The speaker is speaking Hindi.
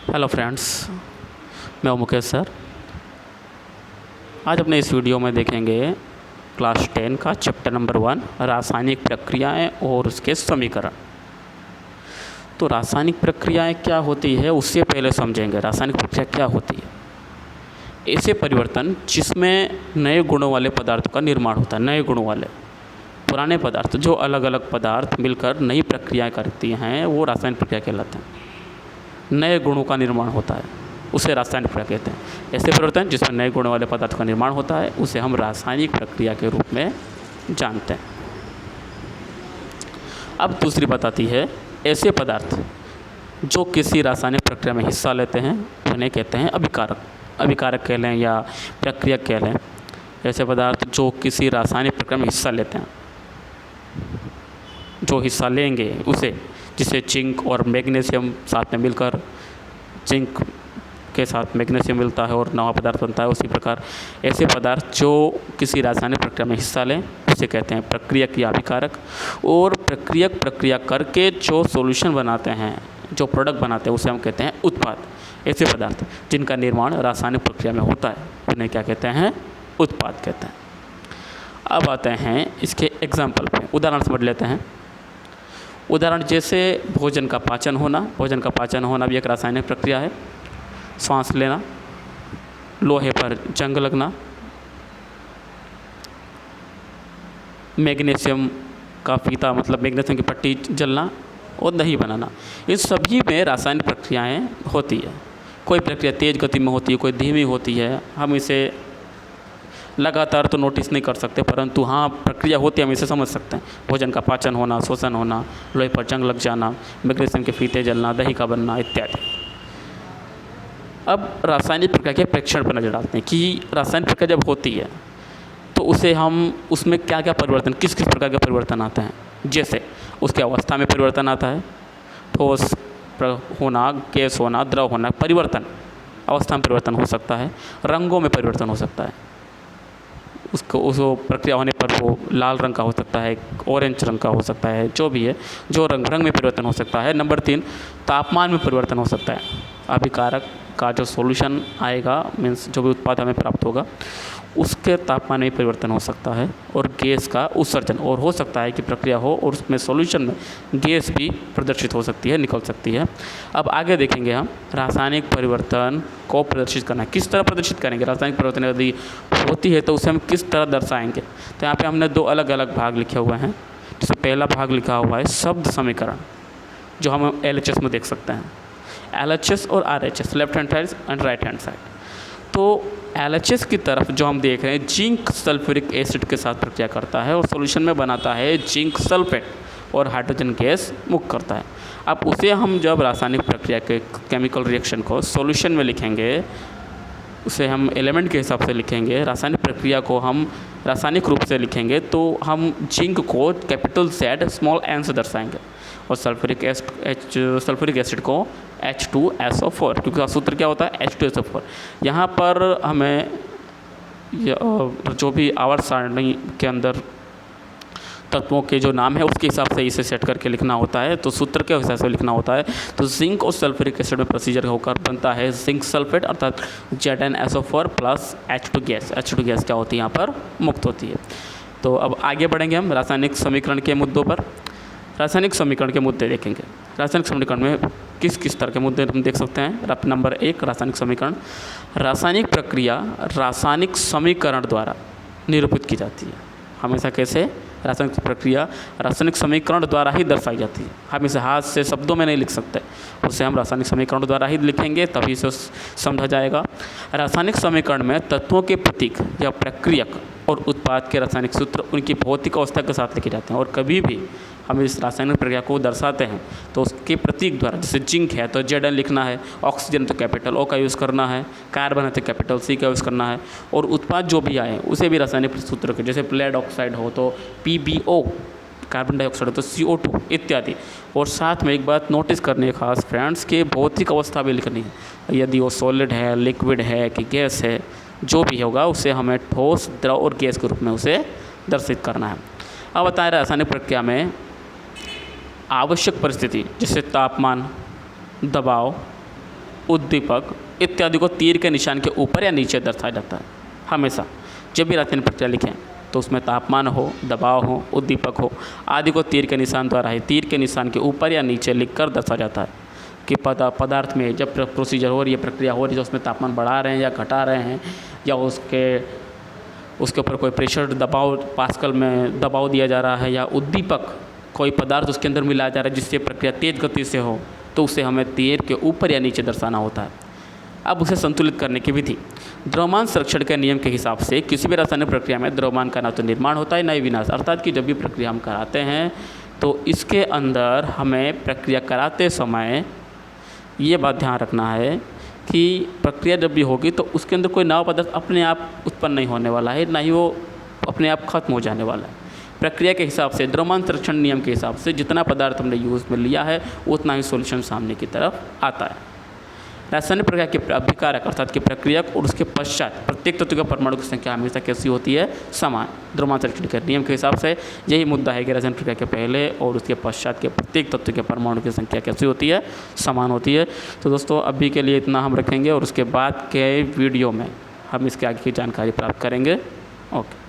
हेलो फ्रेंड्स, मैं हूं मुकेश सर। आज अपने इस वीडियो में देखेंगे क्लास 10 का चैप्टर नंबर 1 रासायनिक प्रक्रियाएं और उसके समीकरण। तो रासायनिक प्रक्रियाएं क्या होती है उससे पहले समझेंगे रासायनिक प्रक्रिया क्या होती है। ऐसे परिवर्तन जिसमें नए गुणों वाले पदार्थों का निर्माण होता है। नए गुणों वाले, पुराने पदार्थ जो अलग अलग पदार्थ मिलकर नई प्रक्रियाएँ करती हैं वो रासायनिक प्रक्रिया कहलाते हैं। नए गुणों का निर्माण होता है उसे रासायनिक प्रक्रिया कहते हैं। ऐसे परिवर्तन जिसमें नए गुणों वाले पदार्थ का निर्माण होता है उसे हम रासायनिक प्रक्रिया के रूप में जानते हैं। अब दूसरी बात आती है, ऐसे पदार्थ जो किसी रासायनिक प्रक्रिया में हिस्सा लेते हैं उन्हें कहते हैं अभिकारक। अभिकारक कह लें या प्रक्रिया कह लें। ऐसे पदार्थ जो किसी रासायनिक प्रक्रिया में हिस्सा लेते हैं, जो हिस्सा लेंगे उसे, जिसे जिंक और मैग्नीशियम साथ में मिलकर, जिंक के साथ मैग्नीशियम मिलता है और नवा पदार्थ बनता है, उसी प्रकार ऐसे पदार्थ जो किसी रासायनिक प्रक्रिया में हिस्सा लें उसे कहते हैं प्रक्रियक या अभिकारक। और प्रक्रियक प्रक्रिया करके जो सॉल्यूशन बनाते हैं, जो प्रोडक्ट बनाते हैं उसे हम कहते हैं उत्पाद। ऐसे पदार्थ जिनका निर्माण रासायनिक प्रक्रिया में होता है उन्हें क्या कहते हैं? उत्पाद कहते हैं। अब आते हैं इसके एग्जाम्पल पे, उदाहरण समझ लेते हैं। उदाहरण जैसे भोजन का पाचन होना। भोजन का पाचन होना भी एक रासायनिक प्रक्रिया है। सांस लेना, लोहे पर जंग लगना, मैग्नीशियम का फीता मतलब मैग्नीशियम की पट्टी जलना और दही बनाना, इन सभी में रासायनिक प्रक्रियाएं होती है। कोई प्रक्रिया तेज़ गति में होती है, कोई धीमी होती है। हम इसे लगातार तो नोटिस नहीं कर सकते, परंतु हाँ प्रक्रिया होती है, हम इसे समझ सकते हैं। भोजन का पाचन होना, शोषण होना, लोहे पर जंग लग जाना, मैग्नीशियम के फीते जलना, दही का बनना इत्यादि। अब रासायनिक प्रक्रिया के प्रेक्षण पर नजर डालते हैं कि रासायनिक प्रक्रिया जब होती है तो उसे हम, उसमें क्या क्या परिवर्तन, किस किस प्रकार के परिवर्तन आते हैं। जैसे उसके अवस्था में परिवर्तन आता है, ठोस होना, गैस होना, द्रव होना, परिवर्तन, अवस्था में परिवर्तन हो सकता है। रंगों में परिवर्तन हो सकता है, उसको उस प्रक्रिया होने पर वो लाल रंग का हो सकता है, ऑरेंज रंग का हो सकता है, जो भी है, जो रंग में परिवर्तन हो सकता है। नंबर 3, तापमान में परिवर्तन हो सकता है। अभिकारक का जो सॉल्यूशन आएगा, मीन्स जो भी उत्पाद हमें प्राप्त होगा उसके तापमान में परिवर्तन हो सकता है। और गैस का उत्सर्जन, और हो सकता है कि प्रक्रिया हो और उसमें सॉल्यूशन में गैस भी प्रदर्शित हो सकती है, निकल सकती है। अब आगे देखेंगे हम रासायनिक परिवर्तन को प्रदर्शित करना, किस तरह प्रदर्शित करेंगे। रासायनिक परिवर्तन यदि होती है तो उसे हम किस तरह दर्शाएंगे। तो यहाँ पे हमने 2 अलग अलग भाग लिखे हुए हैं। जिसमें पहला भाग लिखा हुआ है शब्द समीकरण, जो हम LHS में देख सकते हैं। LHS और RHS, left hand side and right hand side. तो LHS की तरफ जो हम देख रहे हैं, जिंक सल्फ्यूरिक एसिड के साथ प्रक्रिया करता है और सॉल्यूशन में बनाता है जिंक सल्फेट और हाइड्रोजन गैस मुक्त करता है। अब उसे हम जब रासायनिक प्रक्रिया के केमिकल रिएक्शन को सॉल्यूशन में लिखेंगे, उसे हम एलिमेंट के हिसाब से लिखेंगे, रासायनिक प्रक्रिया को हम रासायनिक रूप से लिखेंगे, तो हम जिंक को कैपिटल Z स्मॉल n से दर्शाएंगे और सल्फ्यूरिक एसिड को H2SO4, क्योंकि सूत्र क्या होता है H2SO4। यहाँ पर हमें जो भी आवर्त सारणी के अंदर तत्वों के जो नाम है उसके हिसाब से इसे सेट करके लिखना होता है, तो सूत्र के हिसाब से लिखना होता है। तो जिंक और सल्फ्यूरिक एसिड में प्रोसीजर होकर बनता है जिंक सल्फेट अर्थात ZnSO4 plus H2 gas. H2 gas क्या होती है, यहाँ पर मुक्त होती है। तो अब आगे बढ़ेंगे हम रासायनिक समीकरण के मुद्दों पर। रासायनिक समीकरण के मुद्दे देखेंगे। रासायनिक समीकरण में किस किस तरह के मुद्दे हम देख सकते हैं। नंबर 1, रासायनिक समीकरण। रासायनिक प्रक्रिया रासायनिक समीकरण द्वारा निरूपित की जाती है। हमेशा कैसे? रासायनिक प्रक्रिया रासायनिक समीकरण द्वारा ही दर्शाई जाती है। हम इसे हाथ से शब्दों में नहीं लिख सकते, उसे हम रासायनिक समीकरण द्वारा ही लिखेंगे, तभी इसे समझा जाएगा। रासायनिक समीकरण में तत्वों के प्रतीक या प्रक्रियक और उत्पाद के रासायनिक सूत्र उनकी भौतिक अवस्था के साथ लिखे जाते हैं। और कभी भी हम इस रासायनिक प्रक्रिया को दर्शाते हैं तो उसके प्रतीक द्वारा, जैसे जिंक है तो Zn लिखना है, ऑक्सीजन तो कैपिटल O का यूज़ करना है, कार्बन है तो कैपिटल C का यूज़ करना है, और उत्पाद जो भी आए उसे भी रासायनिक सूत्र के, जैसे लेड ऑक्साइड हो तो PbO, कार्बन डाइऑक्साइड हो तो CO2 इत्यादि। और साथ में एक बात नोटिस करनी है खास फ्रेंड्स, के भौतिक अवस्था भी लिखनी है। यदि वो सॉलिड है, लिक्विड है कि गैस है, जो भी होगा उसे हमें ठोस, द्रव और गैस के रूप में उसे दर्शित करना है। अब बताएं रासायनिक प्रक्रिया में आवश्यक परिस्थिति जैसे तापमान, दबाव, उद्दीपक इत्यादि को तीर के निशान के ऊपर या नीचे दर्शाया जाता है। हमेशा जब भी रासायनिक प्रक्रिया लिखें तो उसमें तापमान हो, दबाव हो, उद्दीपक हो आदि को तीर के निशान द्वारा ही तीर के निशान के ऊपर या नीचे लिखकर दर्शाया जाता है कि पदार्थ में जब प्रोसीजर हो रही है, प्रक्रिया हो रही है, उसमें तापमान बढ़ा रहे हैं या घटा रहे हैं, या उसके ऊपर कोई प्रेशर दबाव पास्कल में दबाव दिया जा रहा है, या उद्दीपक कोई पदार्थ उसके अंदर मिलाया जा रहा है जिससे प्रक्रिया तेज़ गति से हो, तो उसे हमें तीर के ऊपर या नीचे दर्शाना होता है। अब उसे संतुलित करने की विधि। द्रव्यमान संरक्षण के नियम के हिसाब से किसी भी रासायनिक प्रक्रिया में द्रव्यमान का ना तो निर्माण होता है ना ही विनाश, अर्थात कि जब भी प्रक्रिया हम कराते हैं तो इसके अंदर हमें प्रक्रिया कराते समय ये बात ध्यान रखना है कि प्रक्रिया जब भी होगी तो उसके अंदर कोई नया पदार्थ अपने आप उत्पन्न नहीं होने वाला है, ना ही वो अपने आप खत्म हो जाने वाला है। प्रक्रिया के हिसाब से, द्रव्यमान संरक्षण नियम के हिसाब से जितना पदार्थ हमने यूज़ में लिया है उतना ही सॉल्यूशन सामने की तरफ आता है। रासायनिक प्रक्रिया के अभिकारक अर्थात कि प्रक्रियक और उसके पश्चात प्रत्येक तत्व के परमाणु की संख्या हमेशा कैसी होती है? समान। द्रव्यमान संरक्षण के नियम के हिसाब से यही मुद्दा है कि रासायनिक प्रक्रिया के पहले और उसके पश्चात के प्रत्येक तत्व के परमाणु की संख्या कैसी होती है? समान होती है। तो दोस्तों अभी के लिए इतना हम रखेंगे और उसके बाद के वीडियो में हम इसके आगे की जानकारी प्राप्त करेंगे। ओके।